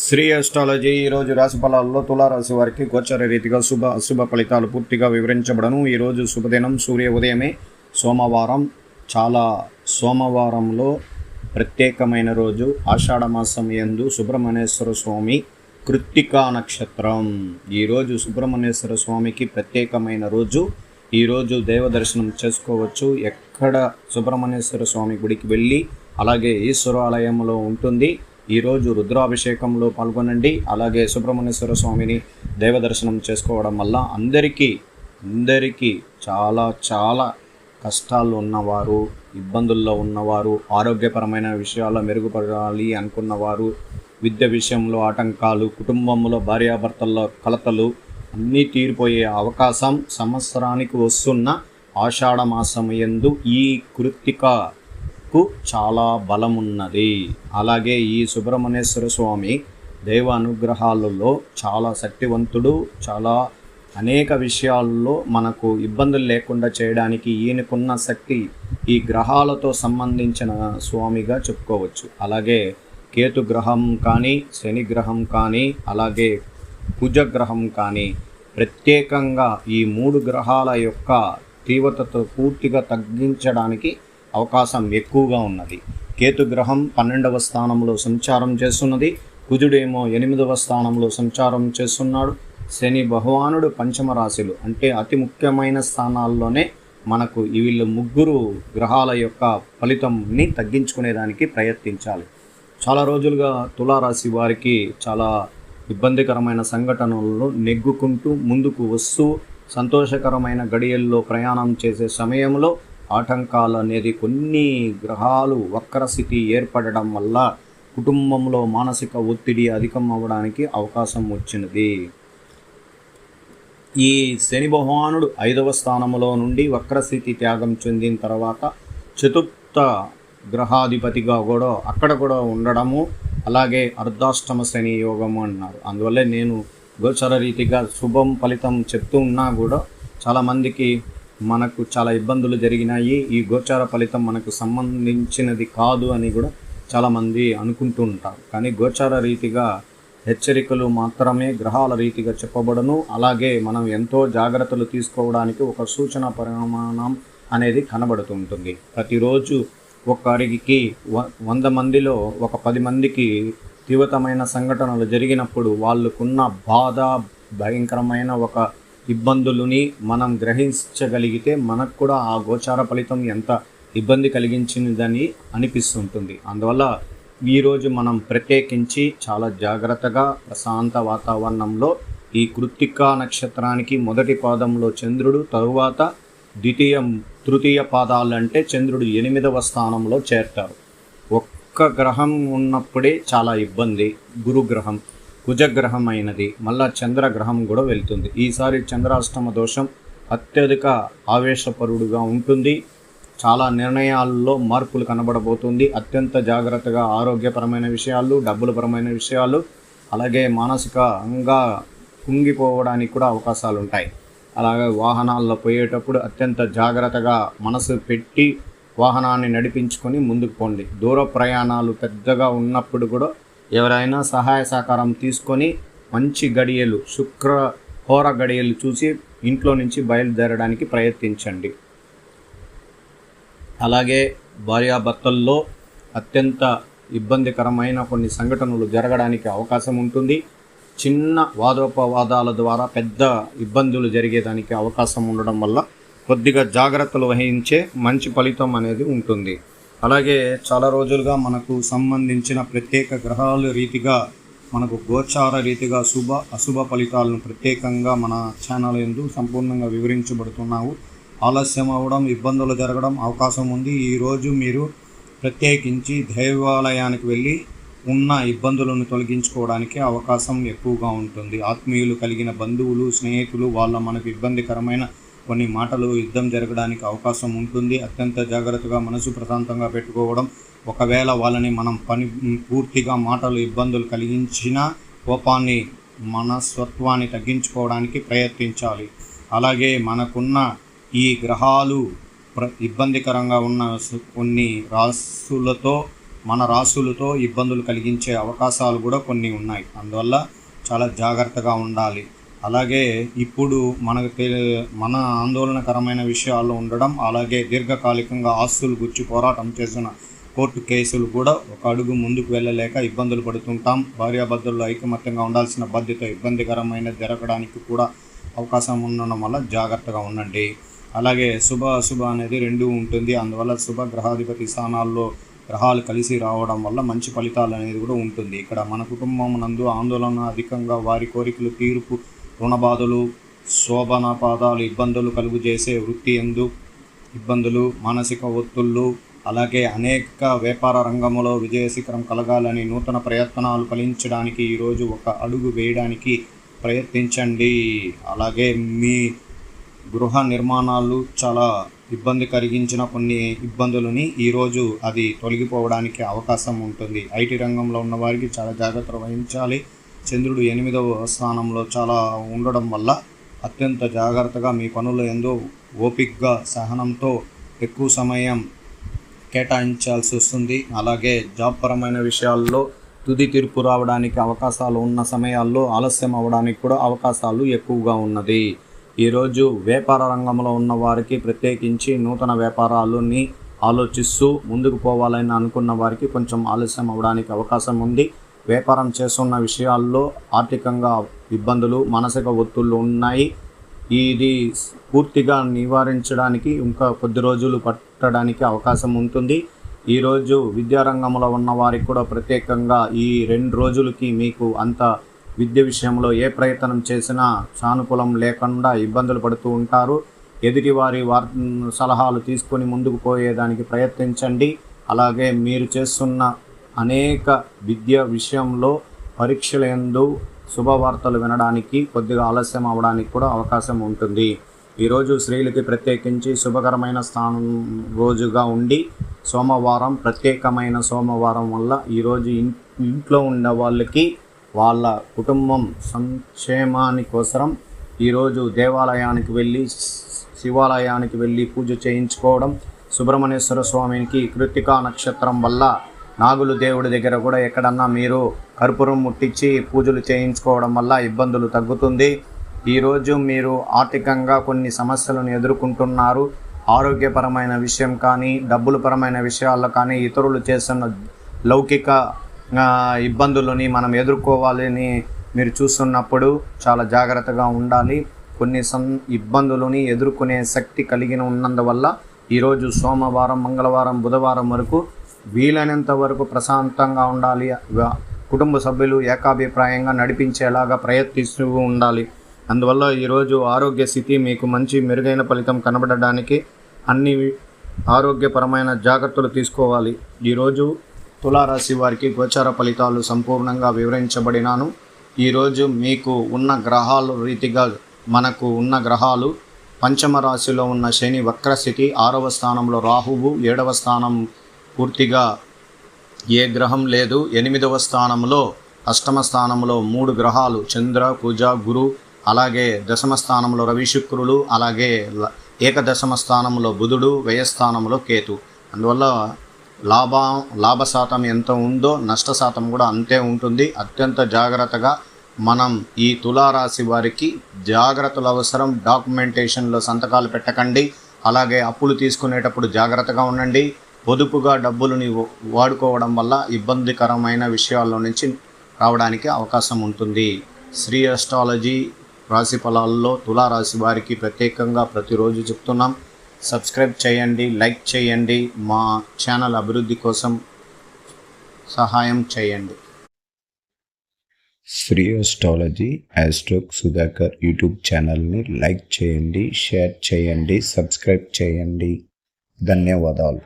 Shri astrology ఈరోజు రాశి ఫలాల్లో తులారాశి వారికి గోచర రీతిగా అశుభ ఫలితాలు పూర్తిగా వివరించబడను. ఈరోజు శుభదినం, సూర్య ఉదయమే, సోమవారం. సోమవారంలో ప్రత్యేకమైన రోజు. ఆషాఢమాసం యందు సుబ్రహ్మణ్యేశ్వర స్వామి కృత్తికా నక్షత్రం. ఈరోజు సుబ్రహ్మణ్యేశ్వర స్వామికి ప్రత్యేకమైన రోజు. ఈరోజు దేవదర్శనం చేసుకోవచ్చు. ఎక్కడ సుబ్రహ్మణ్యేశ్వర స్వామి గుడికి వెళ్ళి అలాగే ఈశ్వరాలయంలో ఉంటుంది. ఈరోజు రుద్రాభిషేకంలో పాల్గొనండి. అలాగే సుబ్రహ్మణ్యేశ్వర స్వామిని దేవదర్శనం చేసుకోవడం వల్ల అందరికీ చాలా కష్టాలు ఉన్నవారు, ఇబ్బందుల్లో ఉన్నవారు, ఆరోగ్యపరమైన విషయాల్లో మెరుగుపడాలి అనుకున్నవారు, విద్య విషయంలో ఆటంకాలు, కుటుంబంలో భార్యాభర్తల్లో కలతలు అన్నీ తీరిపోయే అవకాశం సంవత్సరానికి వస్తున్న ఆషాఢ మాసం యందు ఈ కృత్తికకు చాలా బలమున్నది. అలాగే ఈ సుబ్రహ్మణ్యేశ్వర స్వామి దైవ అనుగ్రహాలలో చాలా శక్తివంతుడు. చాలా అనేక విషయాల్లో మనకు ఇబ్బందులు లేకుండా చేయడానికి ఈయనకున్న శక్తి ఈ గ్రహాలతో సంబంధించిన స్వామిగా చెప్పుకోవచ్చు. అలాగే కేతు గ్రహం కానీ, శని గ్రహం కానీ, అలాగే కుజగ్రహం కానీ ప్రత్యేకంగా ఈ 3 గ్రహాల యొక్క తీవ్రతతో పూర్తిగా తగ్గించడానికి అవకాశం ఎక్కువగా ఉన్నది. కేతుగ్రహం 12వ స్థానంలో సంచారం చేస్తున్నది. కుజుడేమో 8వ స్థానంలో సంచారం చేస్తున్నాడు. శని భగవానుడు పంచమ రాశిలు అంటే అతి ముఖ్యమైన స్థానాల్లోనే మనకు వీళ్ళు 3 గ్రహాల యొక్క ఫలితంని తగ్గించుకునేదానికి ప్రయత్నించాలి. చాలా రోజులుగా తులారాశి వారికి చాలా ఇబ్బందికరమైన సంఘటనలను నెగ్గుకుంటూ ముందుకు వస్తూ సంతోషకరమైన గడియల్లో ప్రయాణం చేసే సమయంలో ఆటంకాలు అనేది కొన్ని గ్రహాలు వక్రస్థితి ఏర్పడడం వల్ల కుటుంబంలో మానసిక ఒత్తిడి అధికం అవ్వడానికి అవకాశం వచ్చినది. ఈ శని భగవానుడు 5వ స్థానంలో నుండి వక్రస్థితి త్యాగం చెందిన తర్వాత చతుర్థ గ్రహాధిపతిగా కూడా అక్కడ కూడా ఉండడము, అలాగే అర్ధాష్టమ శని యోగము అన్నారు. అందువల్లే నేను గోచర రీతిగా శుభం ఫలితం చెప్తూ ఉన్నా కూడా చాలామందికి మనకు చాలా ఇబ్బందులు జరిగినాయి, ఈ గోచార ఫలితం మనకు సంబంధించినది కాదు అని కూడా చాలామంది అనుకుంటూ ఉంటారు. కానీ గోచార రీతిగా హెచ్చరికలు మాత్రమే గ్రహాల రీతిగా చెప్పబడను. అలాగే మనం ఎంతో జాగ్రత్తలు తీసుకోవడానికి ఒక సూచన పరిమాణం అనేది కనబడుతుంటుంది. ప్రతిరోజు ఒకరికి 100 మందిలో ఒక 10 మందికి తీవ్రమైన సంఘటనలు జరిగినప్పుడు వాళ్ళకున్న బాధ, భయంకరమైన ఒక ఇబ్బందులని మనం గ్రహించగలిగితే మనకు కూడా ఆ గోచార ఫలితం ఎంత ఇబ్బంది కలిగించినదని అనిపిస్తుంటుంది. అందువల్ల ఈరోజు మనం ప్రత్యేకించి చాలా జాగ్రత్తగా ప్రశాంత వాతావరణంలో ఈ కృత్తికా నక్షత్రానికి మొదటి పాదంలో చంద్రుడు, తరువాత తృతీయ పాదాలంటే చంద్రుడు 8వ స్థానంలో చేరుతారు. ఒక్క గ్రహం ఉన్నప్పుడే చాలా ఇబ్బంది. గురుగ్రహం, కుజగ్రహం అయినది, మళ్ళా చంద్రగ్రహం కూడా వెళ్తుంది. ఈసారి చంద్రాష్టమ దోషం అత్యధిక ఆవేశపరుడుగా ఉంటుంది. చాలా నిర్ణయాల్లో మార్పులు కనబడబోతుంది. అత్యంత జాగ్రత్తగా ఆరోగ్యపరమైన విషయాలు, డబ్బులపరమైన విషయాలు, అలాగే మానసికంగా కుంగిపోవడానికి కూడా అవకాశాలు ఉంటాయి. అలాగే వాహనాల్లో పోయేటప్పుడు అత్యంత జాగ్రత్తగా మనసు పెట్టి వాహనాన్ని నడిపించుకొని ముందుకు పోండి. దూర ప్రయాణాలు పెద్దగా ఉన్నప్పుడు కూడా ఎవరైనా సహాయ సహకారం తీసుకొని మంచి గడియలు, శుక్రహోర గడియలు చూసి ఇంట్లో నుంచి బయలుదేరడానికి ప్రయత్నించండి. అలాగే భార్యాభర్తల్లో అత్యంత ఇబ్బందికరమైన కొన్ని సంఘటనలు జరగడానికి అవకాశం ఉంటుంది. చిన్న వాదోపవాదాల ద్వారా పెద్ద ఇబ్బందులు జరిగేదానికి అవకాశం ఉండడం వల్ల కొద్దిగా జాగ్రత్తలు వహించే మంచి ఫలితం అనేది ఉంటుంది. అలాగే చాలా రోజులుగా మనకు సంబంధించిన ప్రత్యేక గ్రహాల రీతిగా మనకు గోచార రీతిగా అశుభ ఫలితాలను ప్రత్యేకంగా మన ఛానల్ యందు సంపూర్ణంగా వివరించబడుతున్నావు. ఆలస్యం అవ్వడం, ఇబ్బందులు జరగడం అవకాశం ఉంది. ఈరోజు మీరు ప్రత్యేకించి దేవాలయానికి వెళ్ళి ఉన్న ఇబ్బందులను తొలగించుకోవడానికి అవకాశం ఎక్కువగా ఉంటుంది. ఆత్మీయులు కలిగిన బంధువులు, స్నేహితులు వాళ్ళ మనకు ఇబ్బందికరమైన కొన్ని మాటలు యుద్ధం జరగడానికి అవకాశం ఉంటుంది. అత్యంత జాగ్రత్తగా మనసు ప్రశాంతంగా పెట్టుకోవడం. ఒకవేళ వాళ్ళని మనం పూర్తిగా మాటలు ఇబ్బందులు కలిగించిన కోపాన్ని, మనస్తత్వాన్ని తగ్గించుకోవడానికి ప్రయత్నించాలి. అలాగే మనకున్న ఈ గ్రహాలు ఇబ్బందికరంగా ఉన్న కొన్ని రాశులతో మన రాసులతో ఇబ్బందులు కలిగించే అవకాశాలు కూడా కొన్ని ఉన్నాయి. అందువల్ల చాలా జాగ్రత్తగా ఉండాలి. అలాగే ఇప్పుడు మన ఆందోళనకరమైన విషయాల్లో ఉండడం, అలాగే దీర్ఘకాలికంగా ఆస్తులు గుర్చి పోరాటం చేసిన కోర్టు కేసులు కూడా ఒక అడుగు ముందుకు వెళ్ళలేక ఇబ్బందులు పడుతుంటాం. భార్యాభర్తల్లో ఐకమత్యంగా ఉండాల్సిన బాధ్యత ఇబ్బందికరమైన జరగడానికి కూడా అవకాశం ఉండడం వల్ల జాగ్రత్తగా ఉండండి. అలాగే శుభ అనేది రెండూ ఉంటుంది. అందువల్ల శుభ గ్రహాధిపతి స్థానాల్లో గ్రహాలు కలిసి రావడం వల్ల మంచి ఫలితాలు అనేది కూడా ఉంటుంది. ఇక్కడ మన కుటుంబం నందు ఆందోళన అధికంగా, వారి కోరికలు తీర్పు, రుణబాధలు, శోభనపాదాలు, ఇబ్బందులు కలుగు చేసే వృత్తి ఎందు ఇబ్బందులు, మానసిక ఒత్తిళ్ళు, అలాగే అనేక వ్యాపార రంగంలో విజయశిఖరం కలగాలని, నూతన ప్రయత్నాలు ఫలించడానికి ఈరోజు ఒక అడుగు వేయడానికి ప్రయత్నించండి. అలాగే మీ గృహ నిర్మాణాలు చాలా ఇబ్బంది కలిగించిన కొన్ని ఇబ్బందులని ఈరోజు అది తొలగిపోవడానికి అవకాశం ఉంటుంది. ఐటీ రంగంలో ఉన్న వారికి చాలా జాగ్రత్త వహించాలి. చంద్రుడు 8వ స్థానంలో చాలా ఉండడం వల్ల అత్యంత జాగ్రత్తగా మీ పనులు ఎంతో ఓపికగా, సహనంతో ఎక్కువ సమయం కేటాయించాల్సి వస్తుంది. అలాగే జాబ్ పరమైన విషయాల్లో తుది తీర్పు రావడానికి అవకాశాలు ఉన్న సమయాల్లో ఆలస్యం అవ్వడానికి కూడా అవకాశాలు ఎక్కువగా ఉన్నది. ఈరోజు వ్యాపార రంగంలో ఉన్న వారికి, ప్రత్యేకించి నూతన వ్యాపారాలని ఆలోచిస్తూ ముందుకు పోవాలని అనుకున్న వారికి కొంచెం ఆలస్యం అవ్వడానికి అవకాశం ఉంది. వ్యాపారం చేస్తున్న విషయాల్లో ఆర్థికంగా ఇబ్బందులు, మానసిక ఒత్తిళ్ళు ఉన్నాయి. ఇది పూర్తిగా నివారించడానికి ఇంకా కొద్ది రోజులు పట్టడానికి అవకాశం ఉంటుంది. ఈరోజు విద్యారంగంలో ఉన్న వారికి కూడా ప్రత్యేకంగా ఈ 2 రోజులకి మీకు అంత విద్య విషయంలో ఏ ప్రయత్నం చేసినా సానుకూలం లేకుండా ఇబ్బందులు పడుతూ ఉంటారు. ఎదుటివారి సలహాలు తీసుకొని ముందుకు పోయేదానికి ప్రయత్నించండి. అలాగే మీరు చేస్తున్న అనేక విద్య విషయంలో పరీక్షల యందు శుభవార్తలు వినడానికి కొద్దిగా ఆలస్యం అవడానికి కూడా అవకాశం ఉంటుంది. ఈరోజు స్త్రీలకి ప్రత్యేకించి శుభకరమైన స్థానం రోజుగా ఉండి, సోమవారం ప్రత్యేకమైన సోమవారం వల్ల ఈరోజు ఇంట్లో ఉండే వాళ్ళకి వాళ్ళ కుటుంబం సంక్షేమానికోసం ఈరోజు దేవాలయానికి వెళ్ళి, శివాలయానికి వెళ్ళి పూజ చేయించుకోవడం, సుబ్రహ్మణ్యేశ్వర స్వామికి కృత్తికా నక్షత్రం వల్ల నాగులు దేవుడి దగ్గర కూడా ఎక్కడన్నా మీరు కర్పూరం ముట్టించి పూజలు చేయించుకోవడం వల్ల ఇబ్బందులు తగ్గుతుంది. ఈరోజు మీరు ఆర్థికంగా కొన్ని సమస్యలను ఎదుర్కొంటున్నారు. ఆరోగ్యపరమైన విషయం కానీ, డబ్బుల పరమైన విషయాల్లో కానీ, ఇతరులు చేస్తున్న లౌకిక ఇబ్బందులని మనం ఎదుర్కోవాలని మీరు చూస్తున్నప్పుడు చాలా జాగ్రత్తగా ఉండాలి. కొన్ని ఇబ్బందులని ఎదుర్కొనే శక్తి కలిగి ఉన్నందువల్ల ఈరోజు సోమవారం, మంగళవారం, బుధవారం వరకు వీలైనంత వరకు ప్రశాంతంగా ఉండాలి. కుటుంబ సభ్యులు ఏకాభిప్రాయంగా నడిపించేలాగా ప్రయత్నిస్తూ ఉండాలి. అందువల్ల ఈరోజు ఆరోగ్య స్థితి మీకు మంచి మెరుగైన ఫలితం కనబడడానికి అన్ని ఆరోగ్యపరమైన జాగ్రత్తలు తీసుకోవాలి. ఈరోజు తులారాశి వారికి గోచార ఫలితాలు సంపూర్ణంగా వివరించబడినాను. ఈరోజు మీకు ఉన్న గ్రహాలు రీతిగా మనకు ఉన్న గ్రహాలు పంచమ రాశిలో ఉన్న శని వక్రస్థితి, 6వ స్థానంలో రాహువు, 7వ స్థానం పూర్తిగా ఏ గ్రహం లేదు, 8వ స్థానంలో, అష్టమ స్థానంలో 3 గ్రహాలు చంద్ర, కుజ, గురు, అలాగే దశమ స్థానంలో రవి, శుక్రులు, అలాగే ఏకదశమ స్థానంలో బుధుడు, వ్యయస్థానంలో కేతు. అందువల్ల లాభ శాతం ఎంత ఉందో నష్ట శాతం కూడా అంతే ఉంటుంది. అత్యంత జాగ్రత్తగా మనం ఈ తులారాశి వారికి జాగ్రత్తలు అవసరం. డాక్యుమెంటేషన్లో సంతకాలు పెట్టకండి. అలాగే అప్పులు తీసుకునేటప్పుడు జాగ్రత్తగా ఉండండి. పొదుపుగా డబ్బులని వాడుకోవడం వల్ల ఇబ్బందికరమైన విషయాల్లో నుంచి రావడానికి అవకాశం ఉంటుంది. శ్రీ అస్ట్రాలజీ రాశి ఫలాల్లో తులారాశి వారికి ప్రత్యేకంగా ప్రతిరోజు చెప్తున్నాం. సబ్స్క్రైబ్ చేయండి, లైక్ చేయండి, మా ఛానల్ అభివృద్ధి కోసం సహాయం చేయండి. శ్రీ అస్ట్రాలజీ ఆస్ట్రోక్ సుధాకర్ యూట్యూబ్ ఛానల్ని లైక్ చేయండి, షేర్ చేయండి, సబ్స్క్రైబ్ చేయండి. ధన్యవాదాలు.